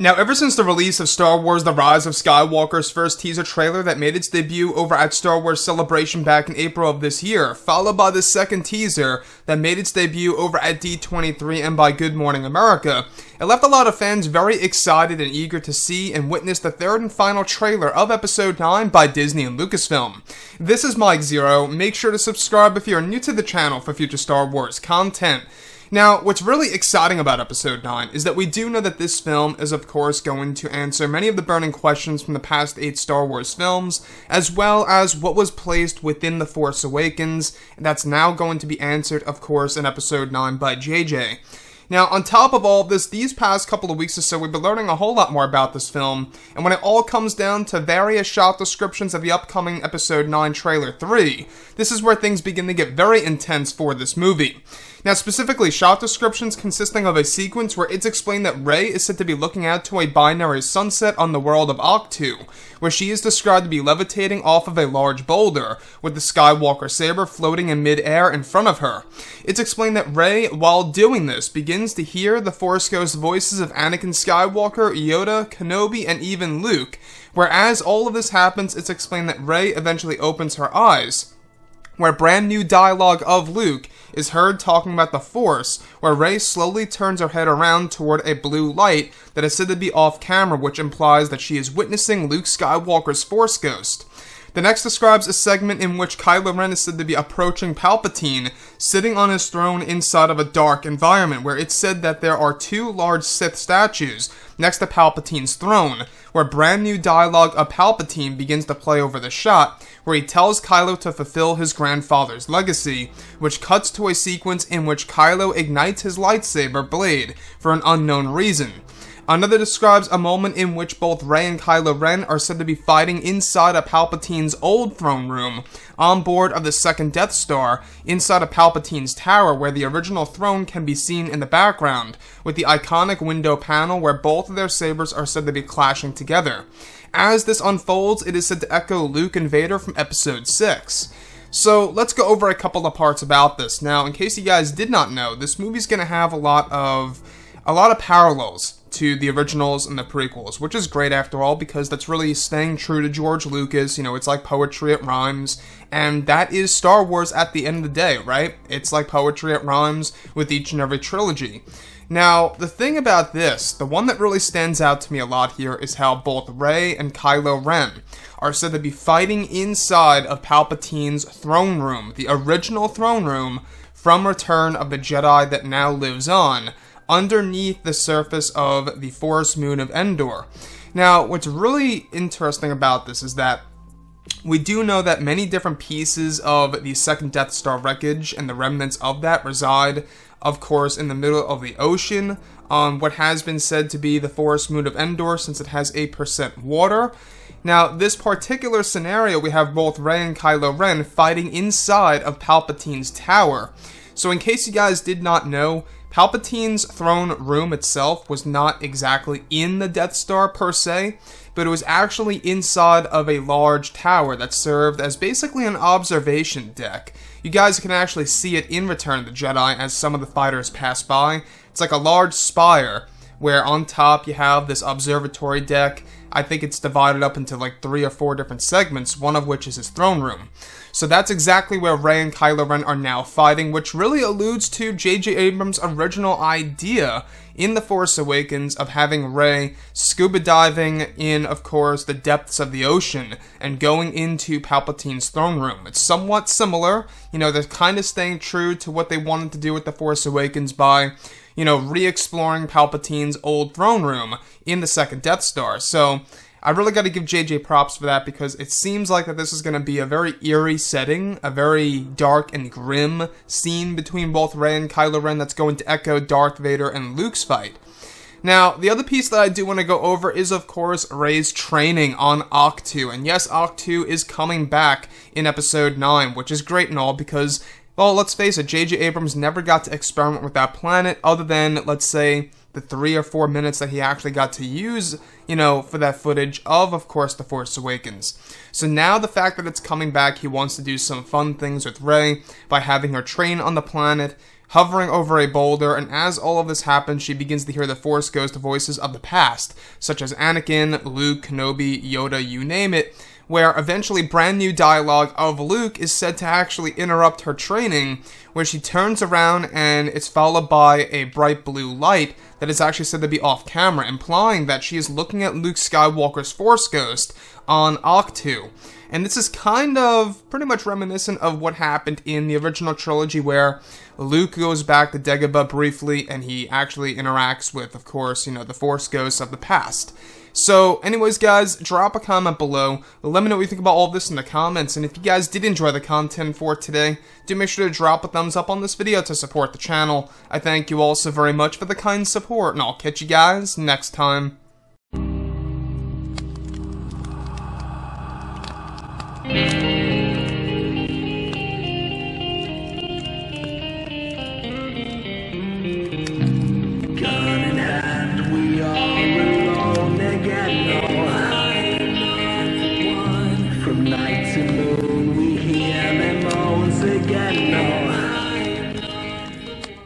Now, ever since the release of Star Wars The Rise of Skywalker's first teaser trailer that made its debut over at Star Wars Celebration back in April of this year, followed by the second teaser that made its debut over at D23 and by Good Morning America, it left a lot of fans very excited and eager to see and witness the third and final trailer of Episode 9 by Disney and Lucasfilm. This is Mike Zero. Make sure to subscribe if you're new to the channel for future Star Wars content. Now, what's really exciting about Episode 9 is that we do know that this film is of course going to answer many of the burning questions from the past 8 Star Wars films, as well as what was placed within The Force Awakens, and that's now going to be answered of course in Episode 9 by JJ. Now, on top of all of this, these past couple of weeks or so, we've been learning a whole lot more about this film, and when it all comes down to various shot descriptions of the upcoming Episode 9 Trailer 3, this is where things begin to get very intense for this movie. Now, specifically, shot descriptions consisting of a sequence where it's explained that Rey is said to be looking out to a binary sunset on the world of Ahch-To, where she is described to be levitating off of a large boulder, with the Skywalker saber floating in mid-air in front of her. It's explained that Rey, while doing this, begins to hear the Force Ghost voices of Anakin Skywalker, Yoda, Kenobi, and even Luke, where as all of this happens, it's explained that Rey eventually opens her eyes, where brand new dialogue of Luke is heard talking about the Force, where Rey slowly turns her head around toward a blue light that is said to be off camera, which implies that she is witnessing Luke Skywalker's Force Ghost. The next describes a segment in which Kylo Ren is said to be approaching Palpatine, sitting on his throne inside of a dark environment, where it's said that there are 2 large Sith statues next to Palpatine's throne, where brand new dialogue of Palpatine begins to play over the shot, where he tells Kylo to fulfill his grandfather's legacy, which cuts to a sequence in which Kylo ignites his lightsaber blade for an unknown reason. Another describes a moment in which both Rey and Kylo Ren are said to be fighting inside of Palpatine's old throne room, on board of the second Death Star, inside of Palpatine's tower, where the original throne can be seen in the background, with the iconic window panel where both of their sabers are said to be clashing together. As this unfolds, it is said to echo Luke and Vader from Episode 6. So, let's go over a couple of parts about this. Now, in case you guys did not know, this movie's gonna have a lot of parallels to the originals and the prequels, which is great after all, because that's really staying true to George Lucas. You know, it's like poetry, it rhymes, and that is Star Wars at the end of the day, right? It's like poetry, it rhymes with each and every trilogy. Now, the thing about this, the one that really stands out to me a lot here, is how both Rey and Kylo Ren are said to be fighting inside of Palpatine's throne room, the original throne room from Return of the Jedi that now lives on, underneath the surface of the forest moon of Endor. Now, what's really interesting about this is that we do know that many different pieces of the second Death Star wreckage and the remnants of that reside, of course, in the middle of the ocean, on what has been said to be the forest moon of Endor, since it has 8% water. Now, this particular scenario, we have both Rey and Kylo Ren fighting inside of Palpatine's tower. So in case you guys did not know, Palpatine's throne room itself was not exactly in the Death Star per se, but it was actually inside of a large tower that served as basically an observation deck. You guys can actually see it in Return of the Jedi as some of the fighters pass by. It's like a large spire where on top you have this observatory deck. I think it's divided up into like 3 or 4 different segments, one of which is his throne room. So that's exactly where Rey and Kylo Ren are now fighting, which really alludes to J.J. Abrams' original idea in The Force Awakens of having Rey scuba diving in, of course, the depths of the ocean and going into Palpatine's throne room. It's somewhat similar, you know, they're kind of staying true to what they wanted to do with The Force Awakens by, you know, re-exploring Palpatine's old throne room in the second Death Star. So I really got to give JJ props for that, because it seems like that this is going to be a very eerie setting, a very dark and grim scene between both Rey and Kylo Ren that's going to echo Darth Vader and Luke's fight. Now, the other piece that I do want to go over is, of course, Rey's training on Ahch-To. And yes, Ahch-To is coming back in Episode 9, which is great and all, because, well, let's face it, J.J. Abrams never got to experiment with that planet other than, let's say, the 3 or 4 minutes that he actually got to use, you know, for that footage of course, The Force Awakens. So now the fact that it's coming back, he wants to do some fun things with Rey by having her train on the planet, hovering over a boulder, and as all of this happens, she begins to hear the Force Ghost voices of the past, such as Anakin, Luke, Kenobi, Yoda, you name it, where eventually brand new dialogue of Luke is said to actually interrupt her training, where she turns around and it's followed by a bright blue light that is actually said to be off camera, implying that she is looking at Luke Skywalker's Force Ghost on Octu. And this is kind of pretty much reminiscent of what happened in the original trilogy, where Luke goes back to Dagobah briefly and he actually interacts with, of course, the Force Ghosts of the past. So anyways, guys, drop a comment below. Let me know what you think about all this in the comments. And if you guys did enjoy the content for today, do make sure to drop a thumbs up on this video to support the channel. I thank you all so very much for the kind support, and I'll catch you guys next time.